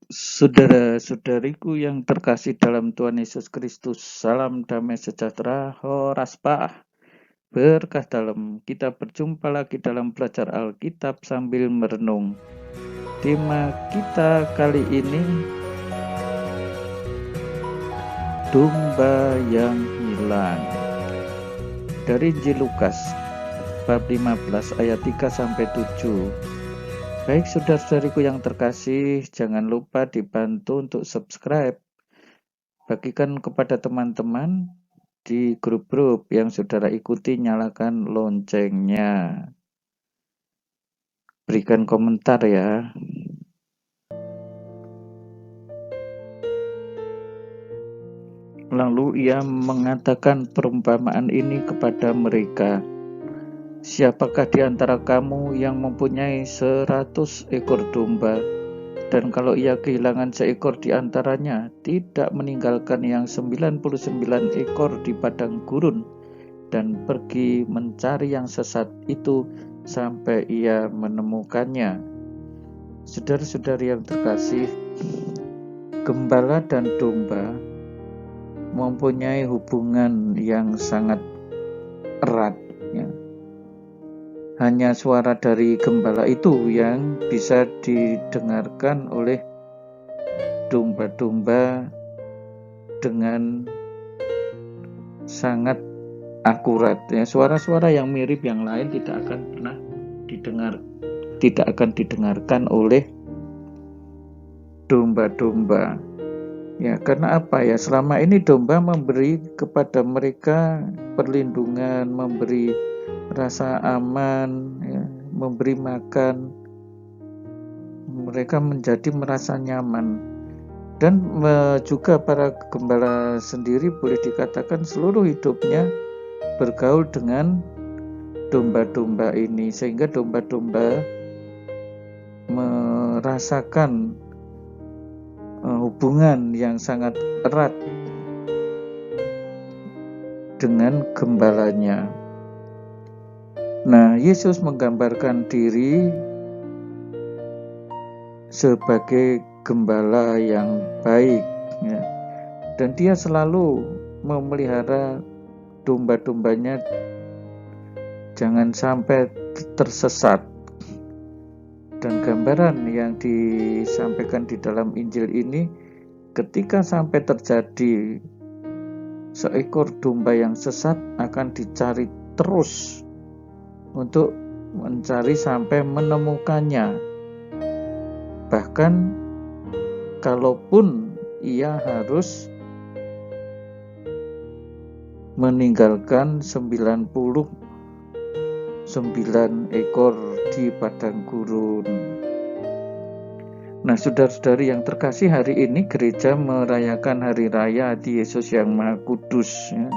Saudara-saudariku yang terkasih dalam Tuhan Yesus Kristus, salam damai sejahtera, Horaspah. Berkah dalam, kita berjumpa lagi dalam belajar Alkitab sambil merenung. Tema kita kali ini, domba yang hilang. Dari Injil Lukas, bab 15 ayat 3-7. Baik saudara-saudariku yang terkasih, jangan lupa dibantu untuk subscribe. Bagikan kepada teman-teman di grup-grup yang saudara ikuti, nyalakan loncengnya. Berikan komentar ya. Lalu ia mengatakan perumpamaan ini kepada mereka. Siapakah di antara kamu yang mempunyai 100 ekor domba, dan kalau ia kehilangan seekor di antaranya, tidak meninggalkan yang 99 ekor di padang gurun, dan pergi mencari yang sesat itu sampai ia menemukannya. Saudara-saudari yang terkasih, gembala dan domba mempunyai hubungan yang sangat erat ya. Hanya suara dari gembala itu yang bisa didengarkan oleh domba-domba dengan sangat akurat ya. Suara-suara yang mirip yang lain tidak akan pernah didengarkan oleh domba-domba ya. Karena apa ya, selama ini domba memberi kepada mereka perlindungan, memberi rasa aman ya, memberi makan, mereka menjadi merasa nyaman. Dan juga para gembala sendiri boleh dikatakan seluruh hidupnya bergaul dengan domba-domba ini, sehingga domba-domba merasakan hubungan yang sangat erat dengan gembalanya. Nah, Yesus menggambarkan diri sebagai gembala yang baik ya. Dan dia selalu memelihara domba-dombanya jangan sampai tersesat. Dan gambaran yang disampaikan di dalam Injil ini, ketika sampai terjadi seekor domba yang sesat, akan dicari terus untuk mencari sampai menemukannya. Bahkan kalaupun ia harus meninggalkan 99 ekor di padang gurun. Nah, saudara-saudari yang terkasih, hari ini gereja merayakan hari raya Hadi Yesus yang Maha Kudus ya.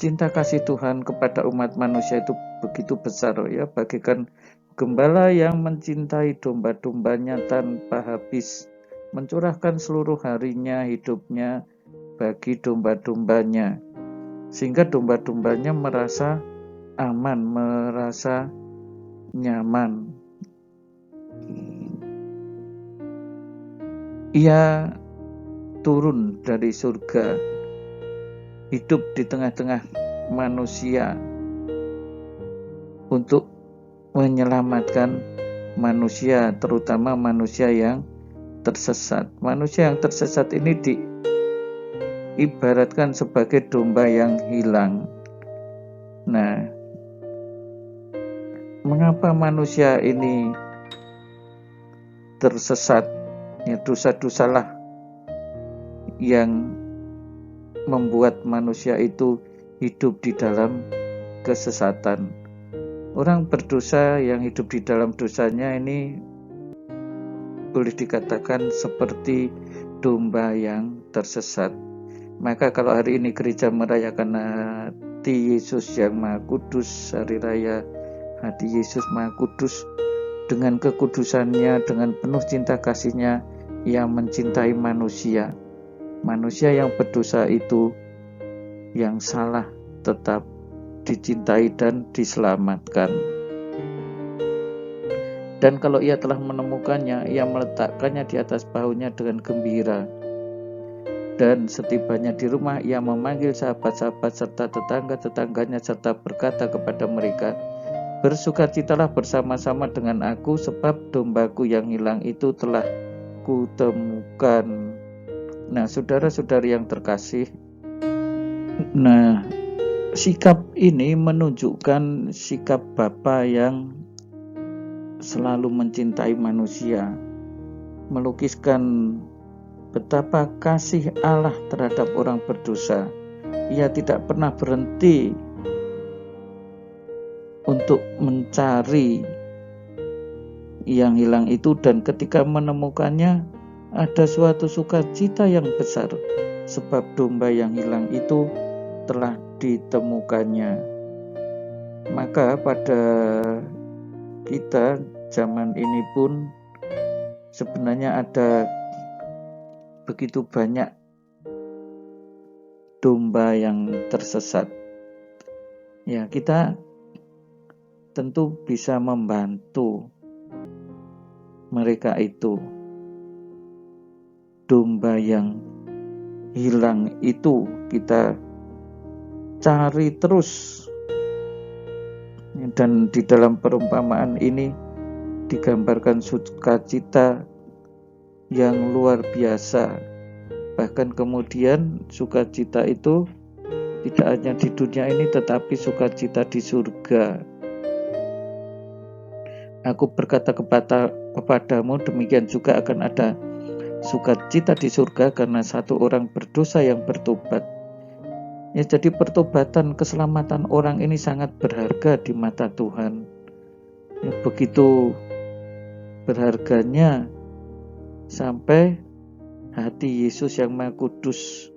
Cinta kasih Tuhan kepada umat manusia itu begitu besar ya, bagikan gembala yang mencintai domba-dombanya tanpa habis, mencurahkan seluruh harinya, hidupnya bagi domba-dombanya, sehingga domba-dombanya merasa aman, merasa nyaman. Ia turun dari surga, hidup di tengah-tengah manusia untuk menyelamatkan manusia, terutama manusia yang tersesat. Manusia yang tersesat ini diibaratkan sebagai domba yang hilang. Nah, mengapa manusia ini tersesat? Ya, dosa-dosalah yang membuat manusia itu hidup di dalam kesesatan. Orang berdosa yang hidup di dalam dosanya ini boleh dikatakan seperti domba yang tersesat. Maka kalau hari ini gereja merayakan Hadi Yesus yang Maha Kudus, hari raya Hadi Yesus Maha Kudus, dengan kekudusannya, dengan penuh cinta kasihnya, ia mencintai manusia. Manusia yang berdosa itu, yang salah, tetap dicintai dan diselamatkan. Dan kalau ia telah menemukannya, ia meletakkannya di atas bahunya dengan gembira. Dan setibanya di rumah, ia memanggil sahabat-sahabat serta tetangga-tetangganya serta berkata kepada mereka, "Bersukacitalah bersama-sama dengan aku, sebab dombaku yang hilang itu telah kutemukan." Nah, saudara-saudari yang terkasih, sikap ini menunjukkan sikap Bapa yang selalu mencintai manusia, melukiskan betapa kasih Allah terhadap orang berdosa. Ia tidak pernah berhenti untuk mencari yang hilang itu, dan ketika menemukannya ada suatu sukacita yang besar, sebab domba yang hilang itu telah ditemukannya. Maka pada kita zaman ini pun sebenarnya ada begitu banyak domba yang tersesat. Ya, kita tentu bisa membantu mereka itu. Domba yang hilang itu kita cari terus. Dan di dalam perumpamaan ini digambarkan sukacita yang luar biasa. Bahkan kemudian sukacita itu tidak hanya di dunia ini, tetapi sukacita di surga. Aku berkata kepadamu, demikian juga akan ada sukacita di surga karena satu orang berdosa yang bertobat. Ya, jadi pertobatan, keselamatan orang ini sangat berharga di mata Tuhan. Ya, begitu berharganya sampai hati Yesus yang Maha Kudus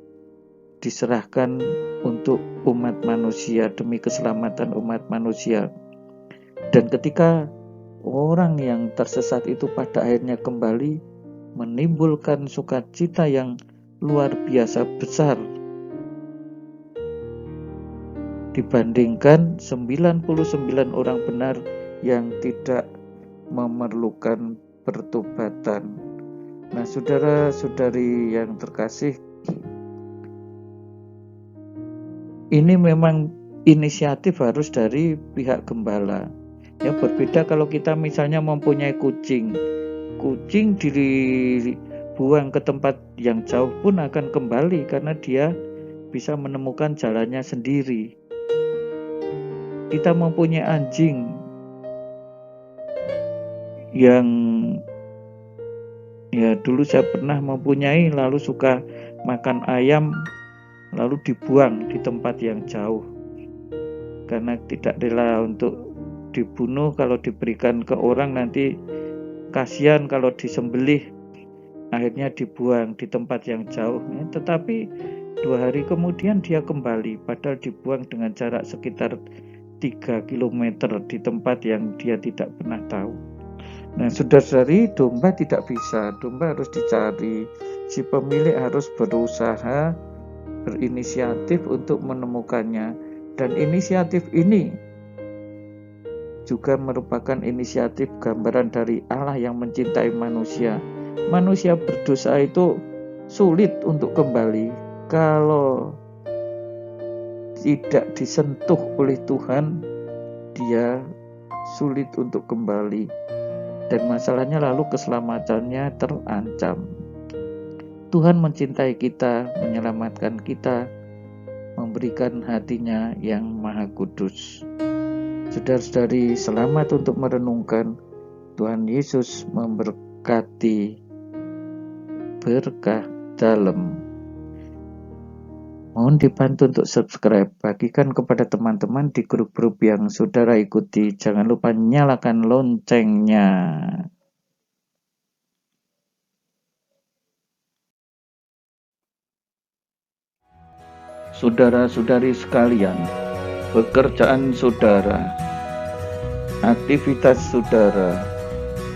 diserahkan untuk umat manusia, demi keselamatan umat manusia. Dan ketika orang yang tersesat itu pada akhirnya kembali, menimbulkan sukacita yang luar biasa besar dibandingkan 99 orang benar yang tidak memerlukan pertobatan. Nah, saudara-saudari yang terkasih, ini memang inisiatif harus dari pihak gembala. Ya, berbeda kalau kita misalnya mempunyai kucing dibuang ke tempat yang jauh pun akan kembali karena dia bisa menemukan jalannya sendiri. Kita mempunyai anjing yang dulu saya pernah mempunyai, lalu suka makan ayam lalu dibuang di tempat yang jauh karena tidak rela untuk dibunuh. Kalau diberikan ke orang nanti kasihan kalau disembelih, akhirnya dibuang di tempat yang jauh. Tetapi 2 hari kemudian dia kembali, padahal dibuang dengan jarak sekitar 3 km di tempat yang dia tidak pernah tahu. Nah, saudara-saudari, domba tidak bisa, domba harus dicari. Si pemilik harus berusaha, berinisiatif untuk menemukannya. Dan inisiatif ini juga merupakan inisiatif gambaran dari Allah yang mencintai manusia. Manusia berdosa itu sulit untuk kembali kalau tidak disentuh oleh Tuhan. Dia sulit untuk kembali, dan masalahnya lalu keselamatannya terancam. Tuhan mencintai kita, menyelamatkan kita, memberikan hatinya yang Maha Kudus. Saudara-saudari, selamat untuk merenungkan. Tuhan Yesus memberkati berkah dalam. Mohon dibantu untuk subscribe, bagikan kepada teman-teman di grup-grup yang saudara ikuti. Jangan lupa nyalakan loncengnya. Saudara-saudari sekalian, pekerjaan saudara, aktivitas saudara,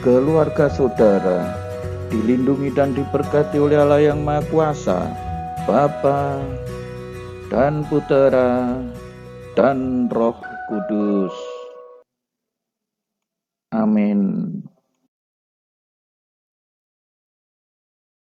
keluarga saudara dilindungi dan diberkati oleh Allah yang Maha Kuasa, Bapa dan Putera dan Roh Kudus. Amin.